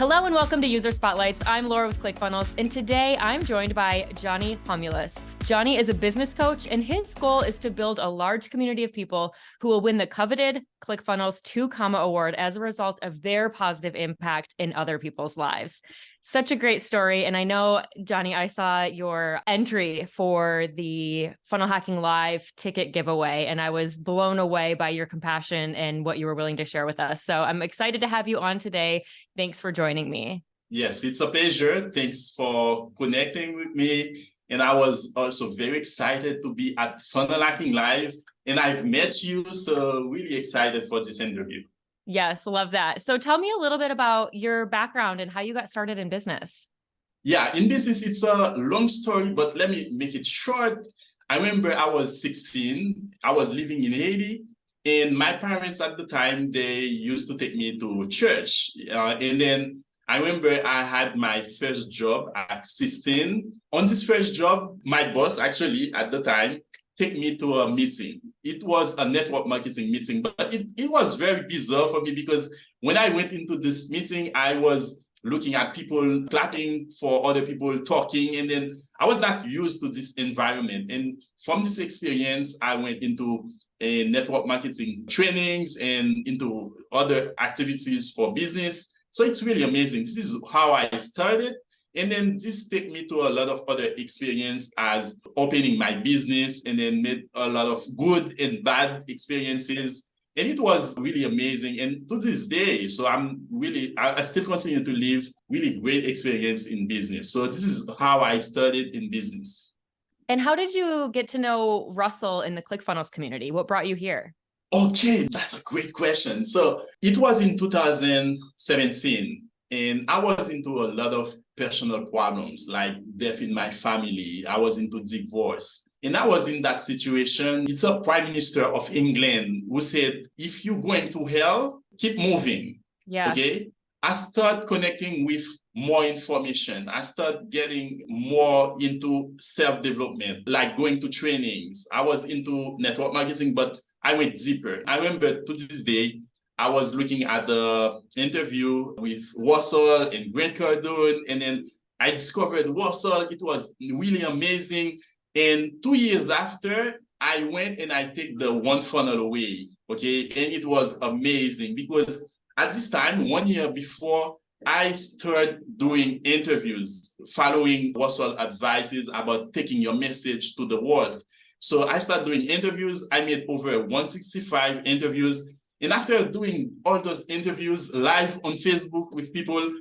Hello and welcome to User Spotlights. I'm Laura with ClickFunnels, and today I'm joined by Jonhny Homelus. Jonhny is a business coach, and his goal is to build a large community of people who will win the coveted ClickFunnels 2 Award as a result of their positive impact in other people's lives. Such a great story. And I know, Jonhny, I saw your entry for the Funnel Hacking Live ticket giveaway, and I was blown away by your compassion and what you were willing to share with us. So I'm excited to have you on today. Thanks for joining me. Yes, it's a pleasure. Thanks for connecting with me. And I was also very excited to be at Funnel Hacking Live. And I've met you, so really excited for this interview. Yes, love that. So tell me a little bit about your background and how you got started in business. Yeah, in business, it's a long story, but let me make it short. I remember I was 16. I was living in Haiti. And my parents at the time, they used to take me to church. And then I remember I had my first job at 16. On this first job, my boss actually at the time take me to a meeting. It was a network marketing meeting, but it was very bizarre for me because when I went into this meeting, I was looking at people clapping for other people talking, and then I was not used to this environment. And from this experience, I went into network marketing trainings and into other activities for business. So it's really amazing. This is how I started. And then this took me to a lot of other experience as opening my business, and then made a lot of good and bad experiences. And it was really amazing. And to this day, so I still continue to live really great experience in business. So this is how I started in business. And how did you get to know Russell in the ClickFunnels community? What brought you here? Okay, that's a great question. So it was in 2017, and I was into a lot of personal problems like death in my family. I was into divorce. And I was in that situation. It's a prime minister of England who said, if you're going to hell, keep moving. Yeah. Okay. I start connecting with more information. I start getting more into self-development, like going to trainings. I was into network marketing, but I went deeper. I remember to this day, I was looking at the interview with Russell and Grant Cardone, and then I discovered Russell. It was really amazing. And 2 years after, I went and I take the One Funnel away, okay? And it was amazing because at this time, 1 year before, I started doing interviews, following Russell's advices about taking your message to the world. So I started doing interviews. I made over 165 interviews. And after doing all those interviews live on Facebook with people,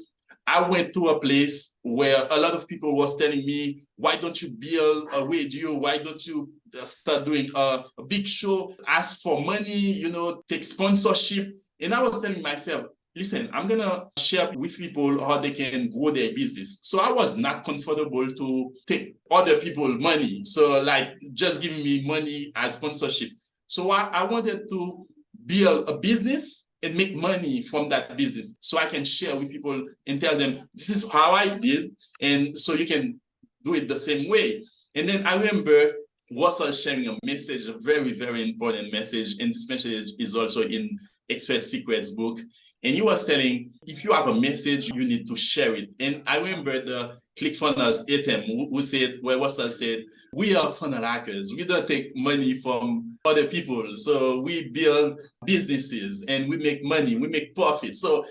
I went to a place where a lot of people was telling me, why don't you build a radio? Why don't you start doing a big show? Ask for money, take sponsorship. And I was telling myself, listen, I'm going to share with people how they can grow their business. So I was not comfortable to take other people's money. So like just giving me money as sponsorship. So I wanted to build a business and make money from that business so I can share with people and tell them, this is how I did. And so you can do it the same way. And then I remember Russell sharing a message, a very, very important message. And this message is also in Expert Secrets book. And he was telling, if you have a message, you need to share it. And I remember the ClickFunnels ATM who said, where Russell said, we are funnel hackers. We don't take money from other people. So we build businesses and we make money, we make profit. So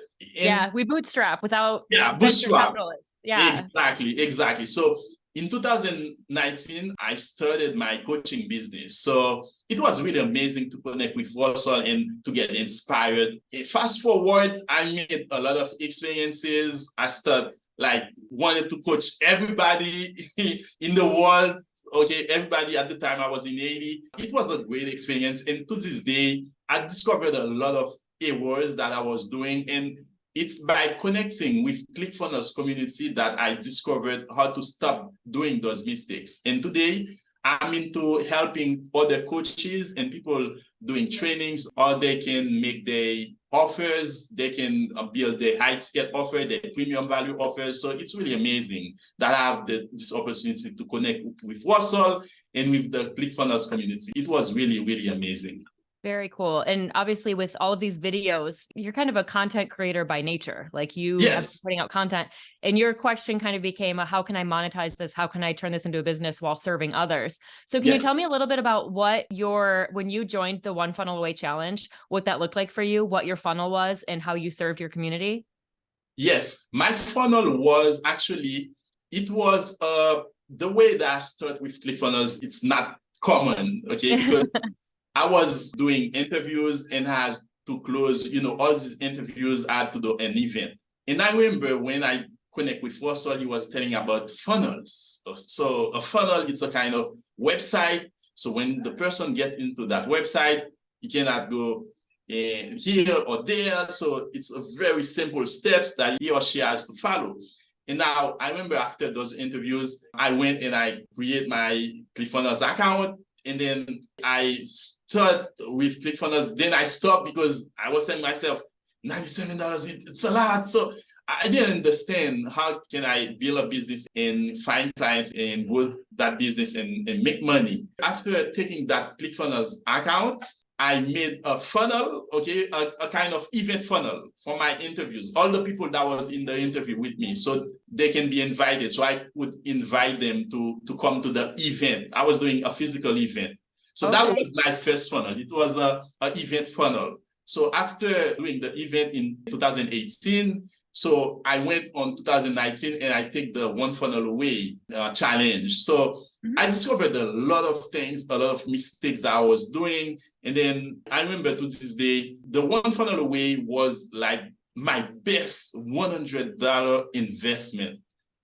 we bootstrap without bootstrap. capitalists. Yeah. Exactly. So in 2019, I started my coaching business. So it was really amazing to connect with Russell and to get inspired. Fast forward, I made a lot of experiences. I started wanted to coach everybody in the world. Okay, everybody at the time I was in Haiti. It was a great experience. And to this day, I discovered a lot of errors that I was doing. And it's by connecting with ClickFunnels community that I discovered how to stop doing those mistakes. And today, I'm into helping other coaches and people doing trainings, how they can make their offers, they can build their high ticket offer, their premium value offers. So it's really amazing that I have this opportunity to connect with Russell and with the ClickFunnels community. It was really, really amazing. Very cool. And obviously, with all of these videos, you're kind of a content creator by nature. Like you have been Yes, putting out content, and your question kind of became, how can I monetize this? How can I turn this into a business while serving others? So, can you tell yes, me a little bit about when you joined the One Funnel Away Challenge, what that looked like for you, what your funnel was, and how you served your community? yes. My funnel was actually, it was the way that I start with ClickFunnels, it's not common, okay? Because I was doing interviews and had to close, all these interviews, I had to do an event. And I remember when I connect with Russell, he was telling about funnels. So a funnel, it's a kind of website. So when the person gets into that website, he cannot go here or there. So it's a very simple steps that he or she has to follow. And now I remember after those interviews, I went and I create my ClickFunnels account. And then I start with ClickFunnels. Then I stopped because I was telling myself, $97, it's a lot. So I didn't understand how can I build a business and find clients and grow that business and make money. After taking that ClickFunnels account, I made a funnel, okay, a kind of event funnel for my interviews. All the people that was in the interview with me, so they can be invited. So I would invite them to come to the event. I was doing a physical event. So that Okay. was my first funnel. It was a event funnel. So after doing the event in 2018, so I went on 2019 and I take the One Funnel Away challenge. So I discovered a lot of things, a lot of mistakes that I was doing. And then I remember to this day, the One Funnel Away was like my best $100 investment.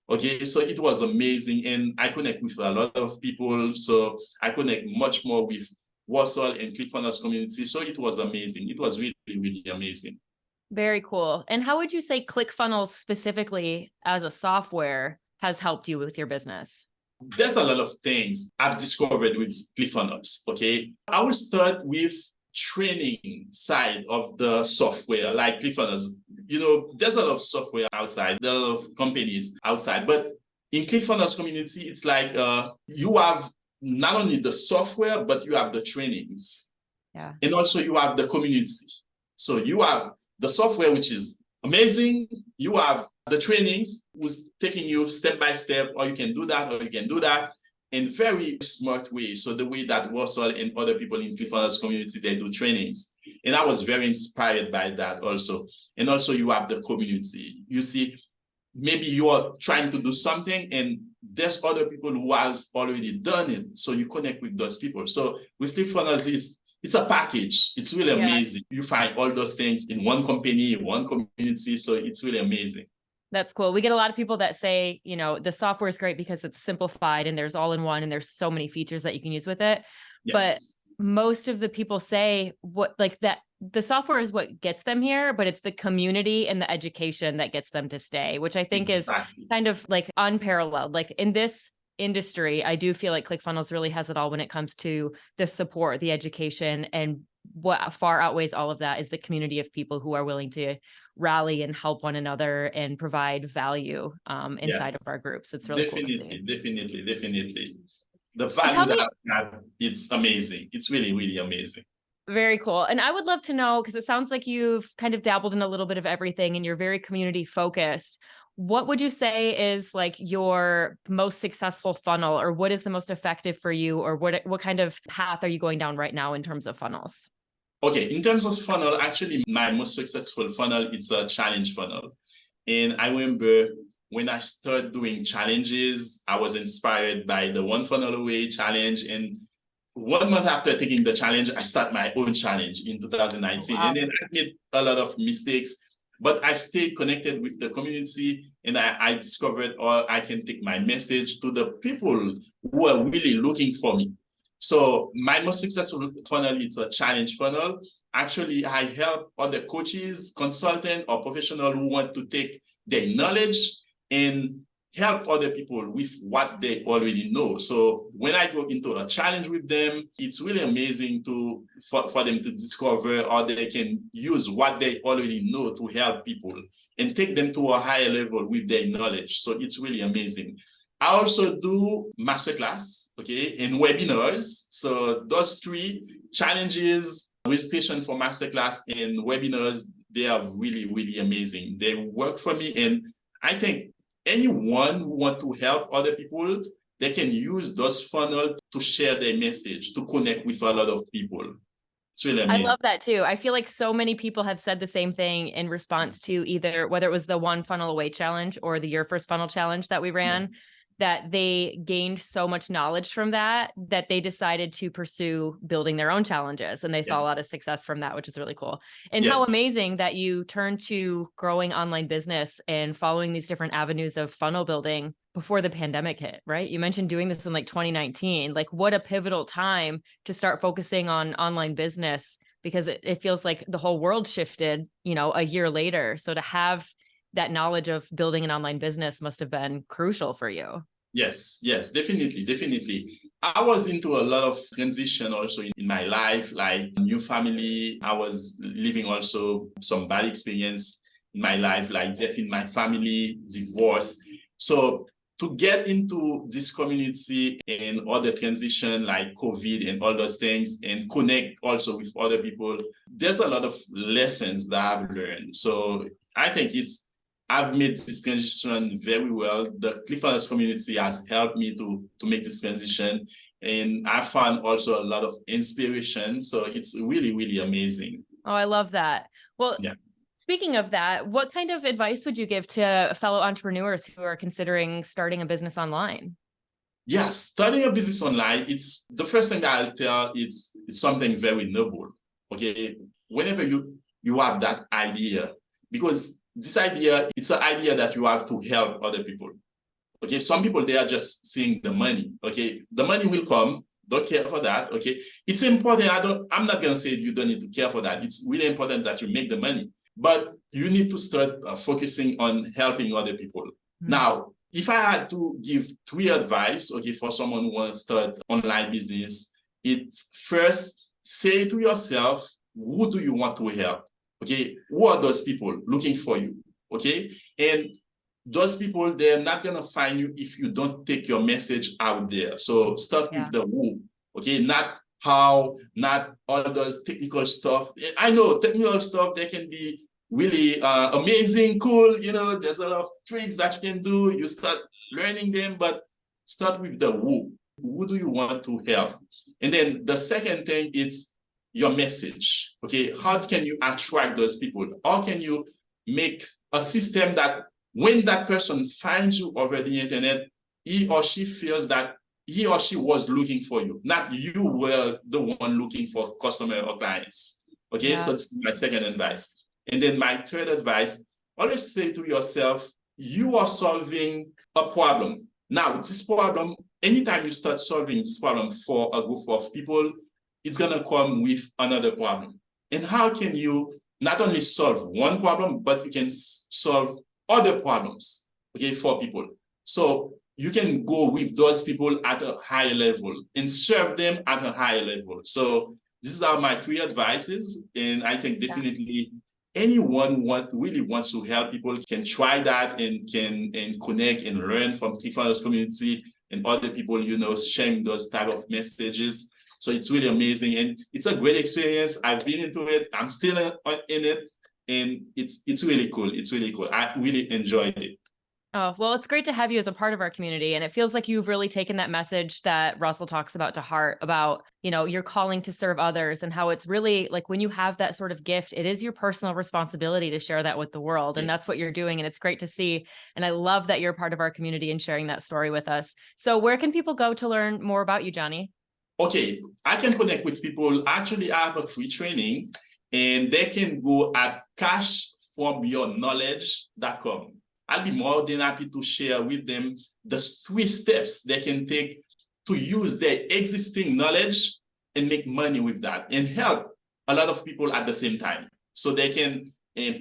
Okay, so it was amazing. And I connect with a lot of people. So I connect much more with Warsaw and ClickFunnels community. So it was amazing. It was really, really amazing. Very cool. And how would you say ClickFunnels specifically as a software has helped you with your business? There's a lot of things I've discovered with ClickFunnels, okay? I will start with training side of the software, like ClickFunnels. There's a lot of software outside, there are a lot of companies outside, but in ClickFunnels community, it's like you have not only the software, but you have the trainings. Yeah. And also you have the community. So you have the software, which is amazing. You have the trainings who's taking you step by step, or you can do that, or you can do that in very smart way. So the way that Russell and other people in ClickFunnels community, they do trainings. And I was very inspired by that also. And also you have the community. You see, maybe you are trying to do something and there's other people who has already done it. So you connect with those people. So with ClickFunnels, it's a package. It's really amazing. You find all those things in one company, one community. So it's really amazing. That's cool. We get a lot of people that say, the software is great because it's simplified and there's all in one and there's so many features that you can use with it. But Yes. most of the people say that the software is what gets them here, but it's the community and the education that gets them to stay, which I think is Exactly. kind of like unparalleled. Like in this industry, I do feel like ClickFunnels really has it all when it comes to the support, the education, and what far outweighs all of that is the community of people who are willing to rally and help one another and provide value inside of Yes. our groups. It's really cool to see. Definitely. The So value tell me, that it's amazing. It's really, really amazing. very cool. And I would love to know, because it sounds like you've kind of dabbled in a little bit of everything and you're very community focused. What would you say is like your most successful funnel, or what is the most effective for you, or what kind of path are you going down right now in terms of funnels? Okay, in terms of funnel, actually, my most successful funnel is a challenge funnel. And I remember when I started doing challenges, I was inspired by the One Funnel Away challenge. And 1 month after taking the challenge, I started my own challenge in 2019. Wow. And then I made a lot of mistakes, but I stayed connected with the community and I discovered, or I can take my message to the people who are really looking for me. So my most successful funnel is a challenge funnel. Actually, I help other coaches, consultants, or professionals who want to take their knowledge and help other people with what they already know. So when I go into a challenge with them, it's really amazing for them to discover, or they can use what they already know to help people and take them to a higher level with their knowledge. So it's really amazing. I also do masterclass, okay, and webinars. So those three challenges, registration for masterclass and webinars, they are really, really amazing. They work for me. And I think anyone who want to help other people, they can use those funnels to share their message, to connect with a lot of people. It's really I amazing. love that too. I feel like so many people have said the same thing in response to either whether it was the One Funnel Away challenge or the Your First Funnel challenge that we ran, Yes. that they gained so much knowledge from that they decided to pursue building their own challenges. And they saw a lot Yes. of success from that, which is really cool. And how Yes. amazing that you turned to growing online business and following these different avenues of funnel building before the pandemic hit, right? You mentioned doing this in like 2019. Like, what a pivotal time to start focusing on online business, because it feels like the whole world shifted, a year later. So to have that knowledge of building an online business must have been crucial for you. Yes, yes, definitely, definitely. I was into a lot of transition also in my life, like new family. I was living also some bad experience in my life, like death in my family, divorce. So to get into this community and other transition like COVID and all those things and connect also with other people, there's a lot of lessons that I've learned. So I think I've made this transition very well. The Clickfunnels community has helped me to make this transition. And I found also a lot of inspiration. So it's really, really amazing. Oh, I love that. Well, yeah. Speaking of that, what kind of advice would you give to fellow entrepreneurs who are considering starting a business online? Yeah, starting a business online, it's the first thing that I'll tell, it's something very noble. Okay. Whenever you have that idea, because this idea, it's an idea that you have to help other people. Okay, some people, they are just seeing the money. Okay, the money will come, don't care for that. Okay, it's important. I'm not gonna say you don't need to care for that. It's really important that you make the money, but you need to start focusing on helping other people. Now, if I had to give 3 advice, okay, for someone who wants to start online business, it's first, say to yourself, who do you want to help? Okay, who are those people looking for you? Okay, and those people, they're not going to find you if you don't take your message out there. So start with the who, okay? Not how, not all those technical stuff. I know technical stuff, they can be really amazing, cool. There's a lot of tricks that you can do. You start learning them, but start with the who. Who do you want to help? And then the second thing is your message, okay? How can you attract those people? How can you make a system that when that person finds you over the internet, he or she feels that he or she was looking for you, not you were the one looking for customer or clients. Okay, so this is my second advice. And then my third advice, always say to yourself, you are solving a problem. Now, this problem, anytime you start solving this problem for a group of people, it's going to come with another problem. And how can you not only solve one problem, but you can solve other problems, okay, for people. So you can go with those people at a higher level and serve them at a higher level. So these are my 3 advices. And I think definitely anyone who really wants to help people can try that and can connect and learn from Clickfunnels community and other people, sharing those type of messages. So it's really amazing. And it's a great experience. I've been into it. I'm still in it. And it's really cool. It's really cool. I really enjoyed it. Oh, well, it's great to have you as a part of our community. And it feels like you've really taken that message that Russell talks about to heart about, your calling to serve others, and how it's really like when you have that sort of gift, it is your personal responsibility to share that with the world. And that's what you're doing. And it's great to see. And I love that you're part of our community and sharing that story with us. So where can people go to learn more about you, Jonhny? Okay, I can connect with people. Actually, I have a free training, and they can go at cashfromyourknowledge.com. I'll be more than happy to share with them the 3 steps they can take to use their existing knowledge and make money with that and help a lot of people at the same time. So they can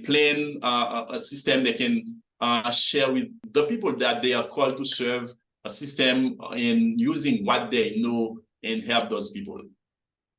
plan a system they can share with the people that they are called to serve, a system in using what they know and help those people.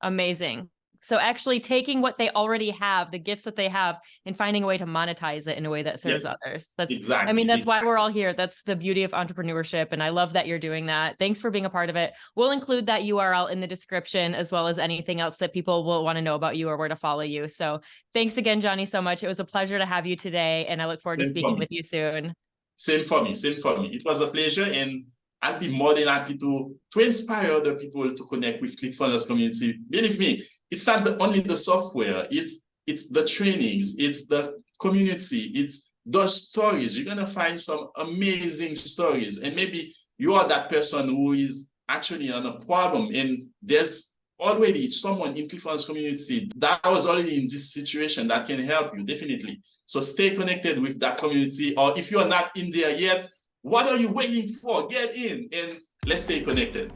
Amazing. So actually taking what they already have, the gifts that they have, and finding a way to monetize it in a way that serves Yes, others. That's, exactly. I mean, that's why we're all here. That's the beauty of entrepreneurship. And I love that you're doing that. Thanks for being a part of it. We'll include that URL in the description, as well as anything else that people will want to know about you or where to follow you. So thanks again, Jonhny, so much. It was a pleasure to have you today. And I look forward to speaking with you soon. Same for me. Same for me. It was a pleasure, and I'll be more than happy to inspire other people to connect with ClickFunnels community. Believe me, it's not only the software, it's the trainings, it's the community, it's those stories. You're gonna find some amazing stories, and maybe you are that person who is actually on a problem, and there's already someone in ClickFunnels community that was already in this situation that can help you, definitely. So stay connected with that community, or if you're not in there yet, what are you waiting for? Get in and let's stay connected.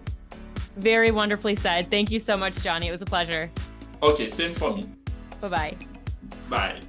Very wonderfully said. Thank you so much, Jonhny. It was a pleasure. Okay, same for me. Bye-bye. Bye.